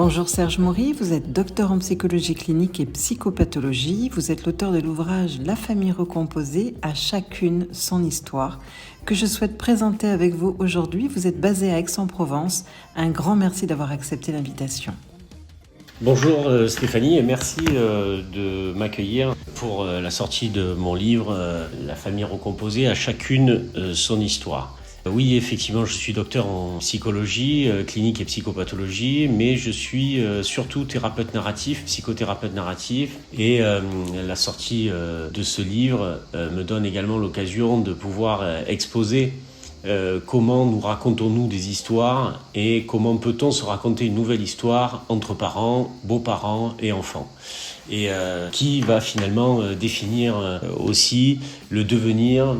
Bonjour Serge Maury, vous êtes docteur en psychologie clinique et psychopathologie. Vous êtes l'auteur de l'ouvrage La famille recomposée, à chacune son histoire, que je souhaite présenter avec vous aujourd'hui. Vous êtes basé à Aix-en-Provence. Un grand merci d'avoir accepté l'invitation. Bonjour Stéphanie et merci de m'accueillir pour la sortie de mon livre La famille recomposée, à chacune son histoire. Oui, effectivement, je suis docteur en psychologie clinique et psychopathologie, mais je suis surtout thérapeute narratif, psychothérapeute narratif, et la sortie de ce livre me donne également l'occasion de pouvoir exposer comment nous racontons-nous des histoires et comment peut-on se raconter une nouvelle histoire entre parents, beaux-parents et enfants. Et qui va finalement définir aussi le devenir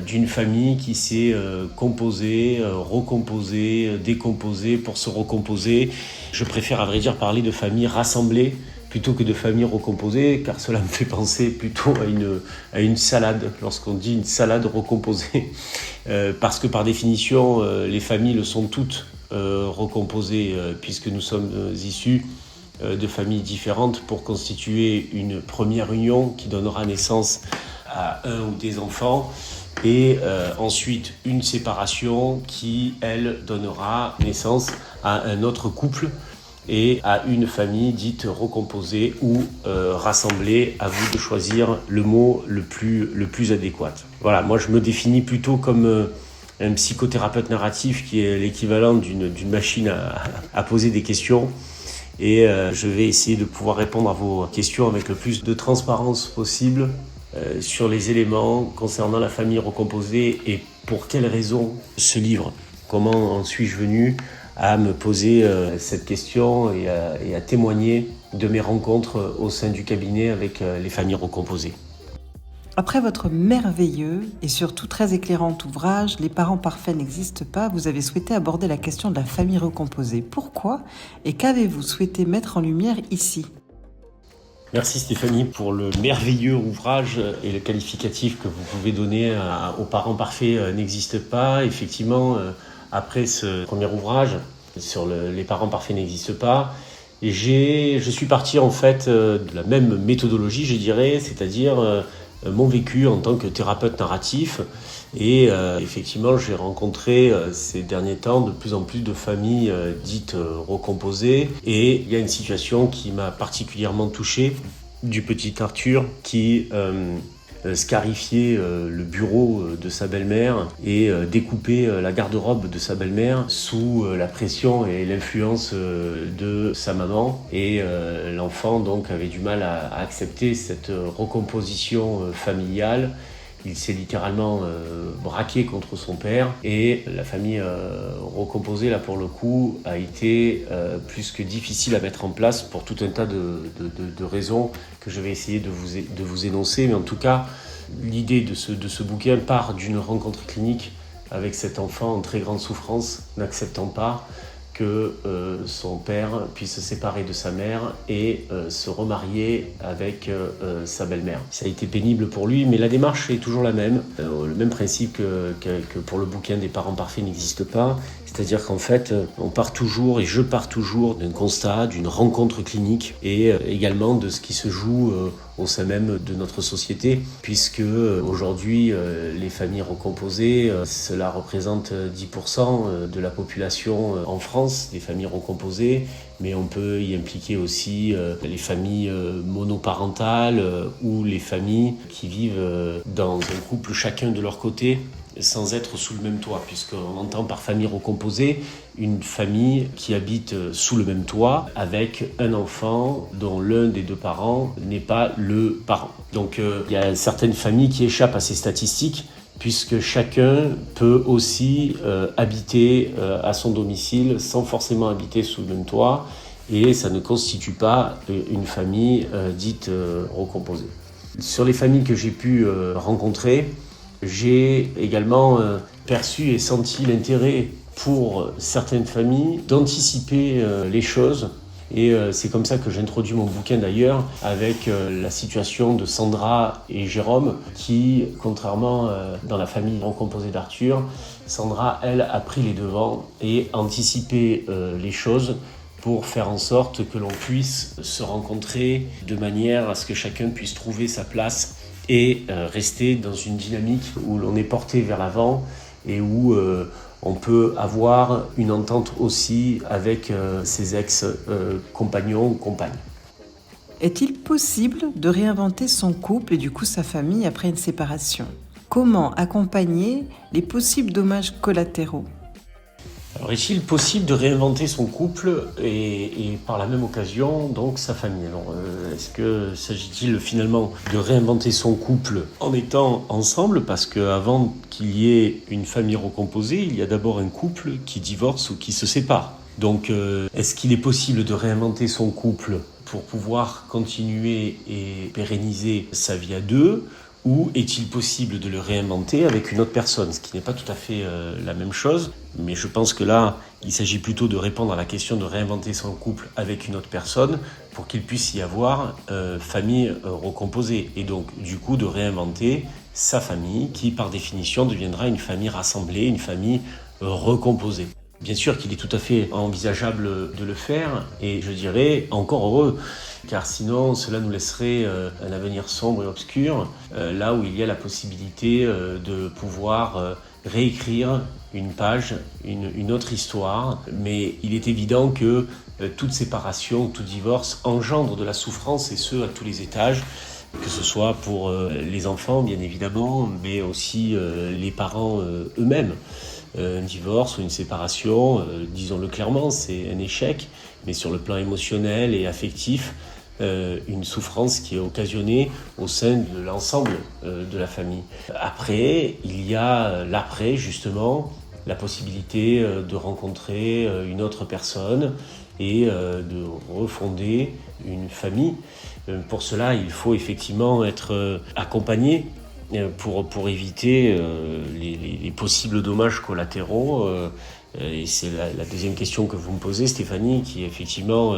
d'une famille qui s'est composée, recomposée, décomposée pour se recomposer. Je préfère à vrai dire parler de famille rassemblée plutôt que de famille recomposée, car cela me fait penser plutôt à une salade, lorsqu'on dit une salade recomposée. Parce que par définition, les familles le sont toutes recomposées, puisque nous sommes issus de familles différentes pour constituer une première union qui donnera naissance à un ou des enfants, et ensuite une séparation qui, elle, donnera naissance à un autre couple et à une famille dite recomposée ou rassemblée. À vous de choisir le mot le plus adéquat. Voilà, moi je me définis plutôt comme un psychothérapeute narratif, qui est l'équivalent d'une machine à poser des questions. Et je vais essayer de pouvoir répondre à vos questions avec le plus de transparence possible sur les éléments concernant la famille recomposée et pour quelles raisons ce livre. Comment en suis-je venu à me poser cette question et à témoigner de mes rencontres au sein du cabinet avec les familles recomposées. Après votre merveilleux et surtout très éclairant ouvrage « Les parents parfaits n'existent pas », vous avez souhaité aborder la question de la famille recomposée. Pourquoi et qu'avez-vous souhaité mettre en lumière ici ? Merci Stéphanie pour le merveilleux ouvrage et le qualificatif que vous pouvez donner aux parents parfaits n'existent pas. Effectivement, après ce premier ouvrage sur les parents parfaits n'existent pas, je suis parti en fait de la même méthodologie, je dirais, c'est-à-dire mon vécu en tant que thérapeute narratif. Et effectivement, j'ai rencontré ces derniers temps de plus en plus de familles dites recomposées. Et il y a une situation qui m'a particulièrement touché, du petit Arthur qui scarifiait le bureau de sa belle-mère et découpait la garde-robe de sa belle-mère sous la pression et l'influence de sa maman. Et l'enfant donc avait du mal à accepter cette recomposition familiale. Il s'est littéralement braqué contre son père, et la famille recomposée, là pour le coup, a été plus que difficile à mettre en place pour tout un tas de raisons que je vais essayer de vous énoncer. Mais en tout cas, l'idée de ce bouquin part d'une rencontre clinique avec cet enfant en très grande souffrance, n'acceptant pas que son père puisse se séparer de sa mère et se remarier avec sa belle-mère. Ça a été pénible pour lui, mais la démarche est toujours la même. Le même principe que pour le bouquin des parents parfaits n'existe pas. C'est-à-dire qu'en fait, on part toujours, et je pars toujours, d'un constat, d'une rencontre clinique, et également de ce qui se joue au sein même de notre société, puisque aujourd'hui, les familles recomposées, cela représente 10% de la population en France, des familles recomposées, mais on peut y impliquer aussi les familles monoparentales ou les familles qui vivent dans un couple chacun de leur côté, sans être sous le même toit, puisqu'on entend par famille recomposée une famille qui habite sous le même toit avec un enfant dont l'un des deux parents n'est pas le parent. Donc il y a certaines familles qui échappent à ces statistiques, puisque chacun peut aussi habiter à son domicile sans forcément habiter sous le même toit, et ça ne constitue pas une famille dite recomposée. Sur les familles que j'ai pu rencontrer, j'ai également perçu et senti l'intérêt pour certaines familles d'anticiper les choses. Et c'est comme ça que j'introduis mon bouquin d'ailleurs, avec la situation de Sandra et Jérôme, qui, contrairement dans la famille recomposée d'Arthur, Sandra, elle, a pris les devants et anticipé les choses pour faire en sorte que l'on puisse se rencontrer de manière à ce que chacun puisse trouver sa place et rester dans une dynamique où l'on est porté vers l'avant et où on peut avoir une entente aussi avec ses ex-compagnons ou compagnes. Est-il possible de réinventer son couple et du coup sa famille après une séparation ? Comment accompagner les possibles dommages collatéraux ? Alors, est-il possible de réinventer son couple et par la même occasion donc sa famille ? Alors, est-ce que s'agit-il finalement de réinventer son couple en étant ensemble ? Parce qu'avant qu'il y ait une famille recomposée, il y a d'abord un couple qui divorce ou qui se sépare. Donc, est-ce qu'il est possible de réinventer son couple pour pouvoir continuer et pérenniser sa vie à deux ? Ou est-il possible de le réinventer avec une autre personne, ce qui n'est pas tout à fait la même chose. Mais je pense que là, il s'agit plutôt de répondre à la question de réinventer son couple avec une autre personne pour qu'il puisse y avoir famille recomposée. Et donc, du coup, de réinventer sa famille qui, par définition, deviendra une famille rassemblée, une famille recomposée. Bien sûr qu'il est tout à fait envisageable de le faire, et je dirais encore heureux, car sinon cela nous laisserait un avenir sombre et obscur, là où il y a la possibilité de pouvoir réécrire une page, une autre histoire. Mais il est évident que toute séparation, tout divorce engendre de la souffrance, et ce à tous les étages, que ce soit pour les enfants bien évidemment, mais aussi les parents eux-mêmes. Un divorce ou une séparation, disons-le clairement, c'est un échec, mais sur le plan émotionnel et affectif, une souffrance qui est occasionnée au sein de l'ensemble de la famille. Après, il y a l'après, justement, la possibilité de rencontrer une autre personne et de refonder une famille. Pour cela, il faut effectivement être accompagné pour éviter les possibles dommages collatéraux. Et c'est la deuxième question que vous me posez, Stéphanie, qui effectivement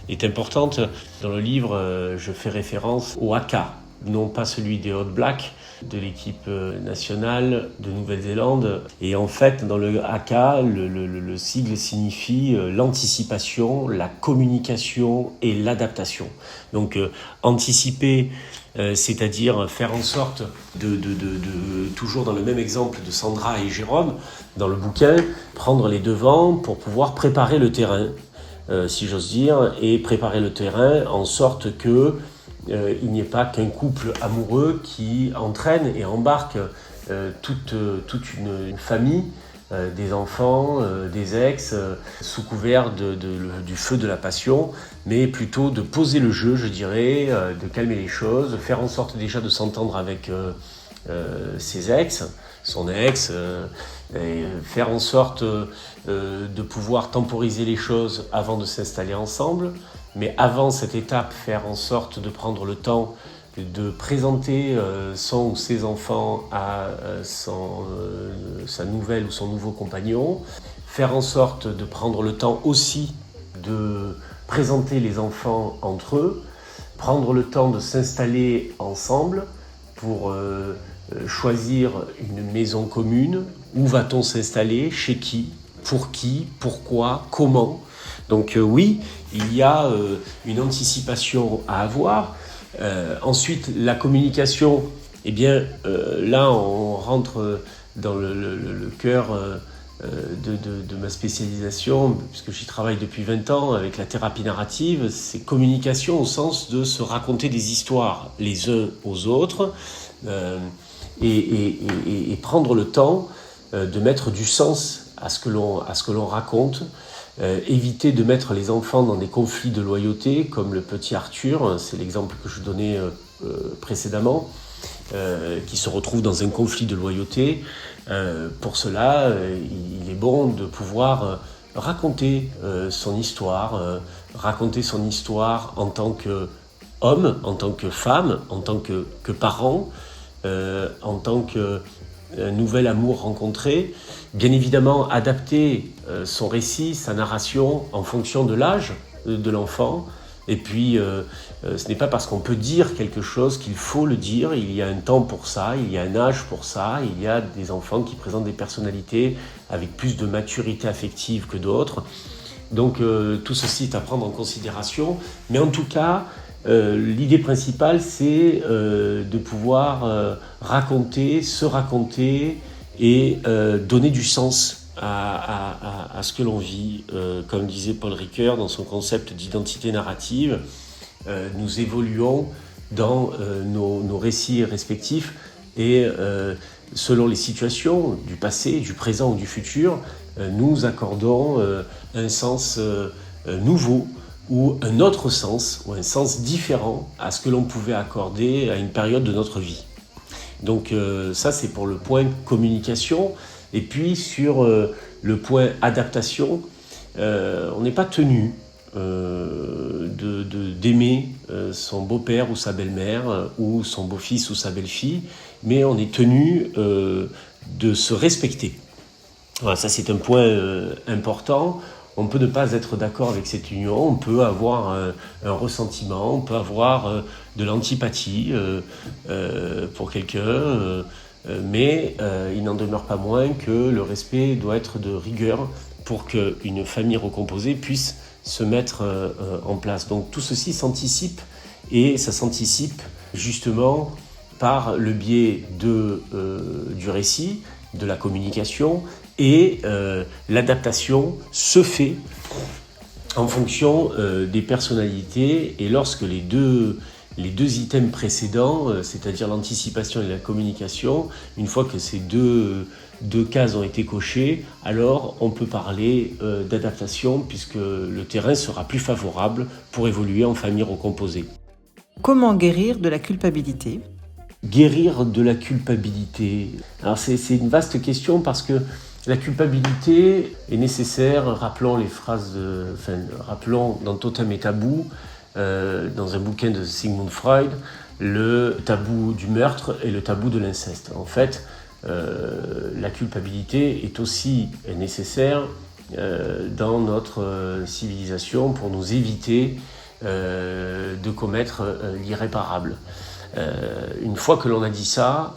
est importante. Dans le livre, je fais référence au haka, non pas celui des All Blacks, de l'équipe nationale de Nouvelle-Zélande. Et en fait, dans le haka, le sigle signifie l'anticipation, la communication et l'adaptation. Donc, anticiper, c'est-à-dire faire en sorte de toujours dans le même exemple de Sandra et Jérôme, dans le bouquin, prendre les devants pour pouvoir préparer le terrain, si j'ose dire, et préparer le terrain en sorte que il n'y ait pas qu'un couple amoureux qui entraîne et embarque toute une famille, des enfants, des ex, sous couvert du feu de la passion, mais plutôt de poser le jeu, je dirais, de calmer les choses, de faire en sorte déjà de s'entendre avec ses ex, son ex, et faire en sorte de pouvoir temporiser les choses avant de s'installer ensemble. Mais avant cette étape, faire en sorte de prendre le temps de présenter son ou ses enfants à sa nouvelle ou son nouveau compagnon, faire en sorte de prendre le temps aussi de présenter les enfants entre eux, prendre le temps de s'installer ensemble pour choisir une maison commune. Où va-t-on s'installer ? Chez qui ? Pour qui ? Pourquoi ? Comment ? Donc oui, il y a une anticipation à avoir. Ensuite, la communication, eh bien, là, on rentre dans le cœur de ma spécialisation, puisque j'y travaille depuis 20 ans avec la thérapie narrative. C'est communication au sens de se raconter des histoires les uns aux autres et prendre le temps de mettre du sens à ce que l'on raconte. Éviter de mettre les enfants dans des conflits de loyauté, comme le petit Arthur, c'est l'exemple que je donnais précédemment, qui se retrouve dans un conflit de loyauté. Pour cela, il est bon de pouvoir raconter son histoire en tant qu'homme, en tant que femme, en tant que parent, en tant que nouvel amour rencontré. Bien évidemment, adapter son récit, sa narration en fonction de l'âge de l'enfant. Et puis, ce n'est pas parce qu'on peut dire quelque chose qu'il faut le dire. Il y a un temps pour ça, il y a un âge pour ça. Il y a des enfants qui présentent des personnalités avec plus de maturité affective que d'autres. Donc tout ceci est à prendre en considération. Mais en tout cas, l'idée principale, c'est de pouvoir se raconter et donner du sens à ce que l'on vit. Comme disait Paul Ricoeur dans son concept d'identité narrative, nous évoluons dans nos récits respectifs et selon les situations du passé, du présent ou du futur, nous accordons un sens nouveau ou un autre sens ou un sens différent à ce que l'on pouvait accorder à une période de notre vie. Donc ça, c'est pour le point communication. Et puis sur le point adaptation, on n'est pas tenu d'aimer son beau-père ou sa belle-mère ou son beau-fils ou sa belle-fille, mais on est tenu de se respecter. Voilà, ça c'est un point important. On peut ne pas être d'accord avec cette union, on peut avoir un ressentiment, on peut avoir de l'antipathie pour quelqu'un, mais il n'en demeure pas moins que le respect doit être de rigueur pour qu'une famille recomposée puisse se mettre en place. Donc tout ceci s'anticipe, et ça s'anticipe justement par le biais du récit, de la communication, et l'adaptation se fait en fonction des personnalités. Et lorsque les deux items précédents, c'est-à-dire l'anticipation et la communication, une fois que ces deux cases ont été cochées, alors on peut parler d'adaptation, puisque le terrain sera plus favorable pour évoluer en famille recomposée. Comment guérir de la culpabilité ? Guérir de la culpabilité. Alors c'est une vaste question, parce que la culpabilité est nécessaire. Rappelons rappelons dans Totem et Tabou, dans un bouquin de Sigmund Freud, le tabou du meurtre et le tabou de l'inceste. En fait, la culpabilité est aussi nécessaire dans notre civilisation pour nous éviter de commettre l'irréparable. Une fois que l'on a dit ça,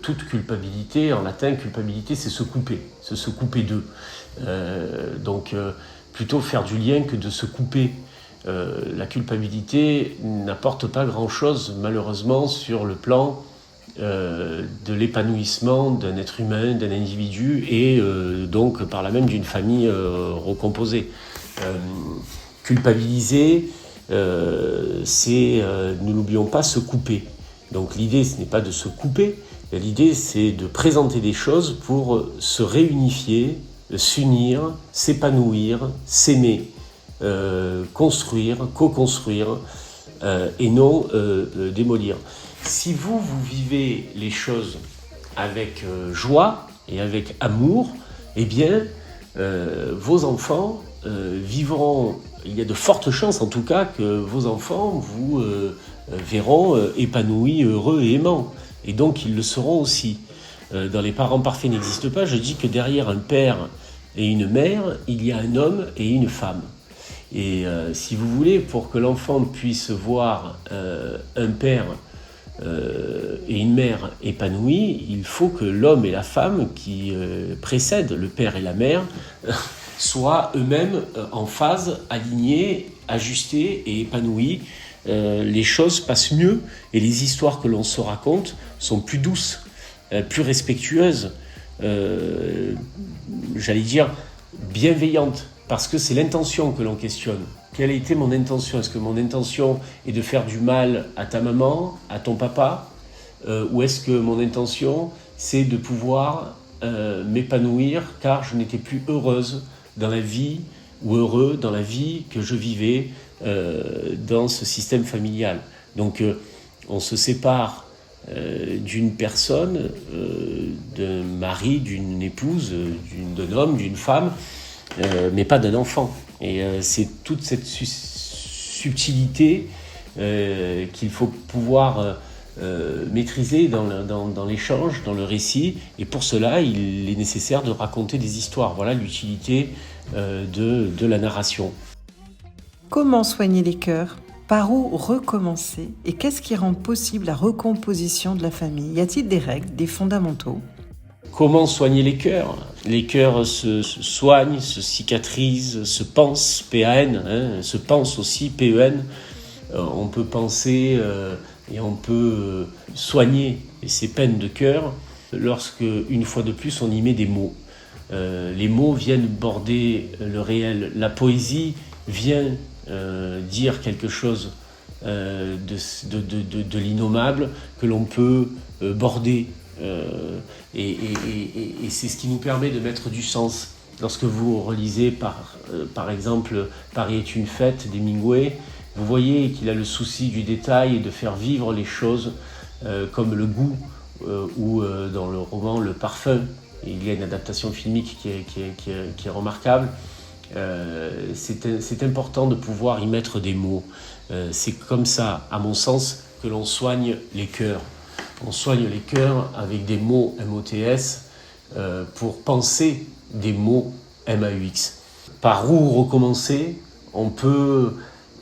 toute culpabilité, en latin, culpabilité, c'est se couper d'eux. Donc, plutôt faire du lien que de se couper. La culpabilité n'apporte pas grand-chose, malheureusement, sur le plan de l'épanouissement d'un être humain, d'un individu, et donc par là même d'une famille recomposée. Culpabiliser, c'est, ne l'oublions pas, se couper. Donc l'idée, ce n'est pas de se couper, l'idée, c'est de présenter des choses pour se réunifier, s'unir, s'épanouir, s'aimer, construire, co-construire, et non démolir. Si vous vivez les choses avec joie et avec amour, eh bien, vos enfants vivront. Il y a de fortes chances, en tout cas, que vos enfants vous verront épanouis, heureux et aimants. Et donc, ils le seront aussi. Dans Les parents parfaits n'existent pas, je dis que derrière un père et une mère, il y a un homme et une femme. Et si vous voulez, pour que l'enfant puisse voir un père et une mère épanouis, il faut que l'homme et la femme qui précèdent le père et la mère soient eux-mêmes en phase, alignés, ajustés et épanouis. Les choses passent mieux et les histoires que l'on se raconte sont plus douces, plus respectueuses, j'allais dire bienveillantes, parce que c'est l'intention que l'on questionne. Quelle a été mon intention ? Est-ce que mon intention est de faire du mal à ta maman, à ton papa, ou est-ce que mon intention, c'est de pouvoir m'épanouir car je n'étais plus heureuse dans la vie, ou heureux dans la vie que je vivais dans ce système familial. Donc on se sépare d'une personne, d'un mari, d'une épouse, d'un homme, d'une femme, mais pas d'un enfant. Et c'est toute cette subtilité qu'il faut pouvoir maîtriser dans l'échange, dans le récit. Et pour cela, il est nécessaire de raconter des histoires. Voilà l'utilité de la narration. Comment soigner les cœurs ? Par où recommencer ? Et qu'est-ce qui rend possible la recomposition de la famille ? Y a-t-il des règles, des fondamentaux ? Comment soigner les cœurs ? Les cœurs se soignent, se cicatrisent, se pansent, P-A-N, se pansent aussi, P-E-N. On peut penser et on peut soigner ces peines de cœur lorsque, une fois de plus, on y met des mots. Les mots viennent border le réel. La poésie vient dire quelque chose de l'innommable que l'on peut border. Et c'est ce qui nous permet de mettre du sens. Lorsque vous relisez par exemple Paris est une fête d'Hemingway, vous voyez qu'il a le souci du détail et de faire vivre les choses comme le goût ou dans le roman le parfum. Il y a une adaptation filmique qui est remarquable. C'est important de pouvoir y mettre des mots. C'est comme ça, à mon sens, que l'on soigne les cœurs. On soigne les cœurs avec des mots MOTS pour penser des mots MAUX. Par où recommencer ? On peut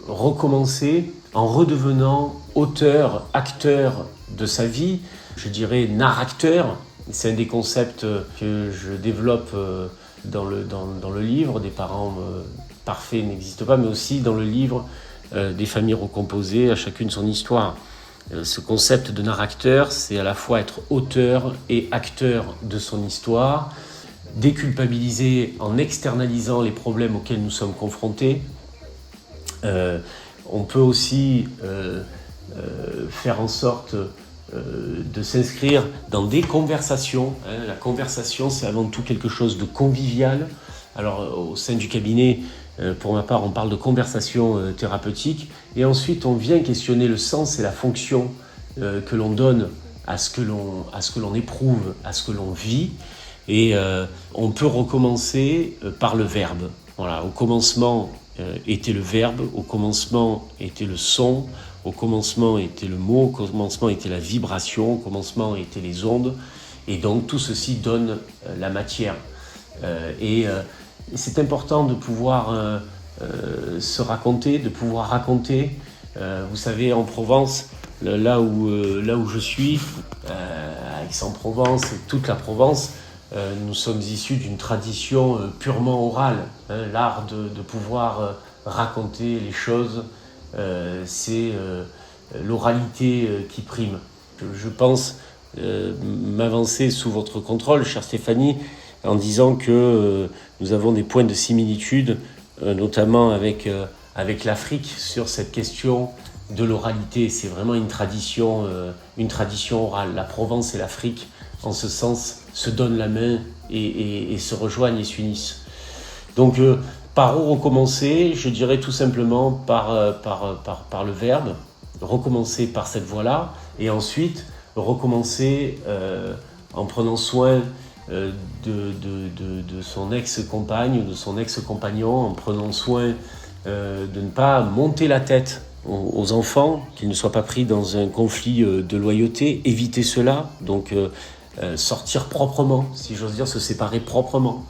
recommencer en redevenant auteur, acteur de sa vie, je dirais narrateur. C'est un des concepts que je développe dans le livre. Des parents parfaits n'existent pas, mais aussi dans le livre des familles recomposées, à chacune son histoire. Ce concept de narrateur, c'est à la fois être auteur et acteur de son histoire, déculpabiliser en externalisant les problèmes auxquels nous sommes confrontés. On peut aussi faire en sorte de s'inscrire dans des conversations. La conversation, c'est avant tout quelque chose de convivial. Alors, au sein du cabinet, pour ma part, on parle de conversation thérapeutique. Et ensuite, on vient questionner le sens et la fonction que l'on donne à ce que l'on éprouve, à ce que l'on vit. Et on peut recommencer par le verbe. Voilà, au commencement était le verbe, au commencement était le son, au commencement était le mot, au commencement était la vibration, au commencement étaient les ondes. Et donc tout ceci donne la matière. Et c'est important de pouvoir se raconter, de pouvoir raconter. Vous savez, en Provence, là où je suis, à Aix-en-Provence et toute la Provence, nous sommes issus d'une tradition purement orale. L'art de pouvoir raconter les choses, c'est l'oralité qui prime. Je pense m'avancer sous votre contrôle, chère Stéphanie, en disant que nous avons des points de similitude, notamment avec l'Afrique, sur cette question de l'oralité. C'est vraiment une tradition orale. La Provence et l'Afrique, en ce sens, se donnent la main et se rejoignent et s'unissent. Donc, par où recommencer ? Je dirais tout simplement par le verbe, recommencer par cette voie-là, et ensuite recommencer en prenant soin de son ex-compagne ou de son ex-compagnon, en prenant soin de ne pas monter la tête aux enfants, qu'ils ne soient pas pris dans un conflit de loyauté, éviter cela, donc sortir proprement, si j'ose dire, se séparer proprement,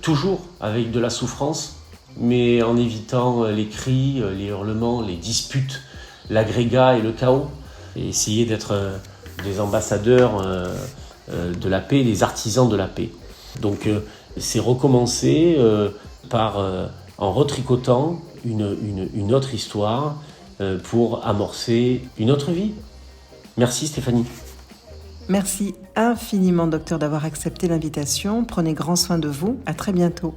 toujours avec de la souffrance, mais en évitant les cris, les hurlements, les disputes, l'agrégat et le chaos, et essayer d'être des ambassadeurs de la paix, des artisans de la paix. Donc c'est recommencer en retricotant une autre histoire pour amorcer une autre vie. Merci Stéphanie. Merci infiniment, docteur, d'avoir accepté l'invitation. Prenez grand soin de vous. À très bientôt.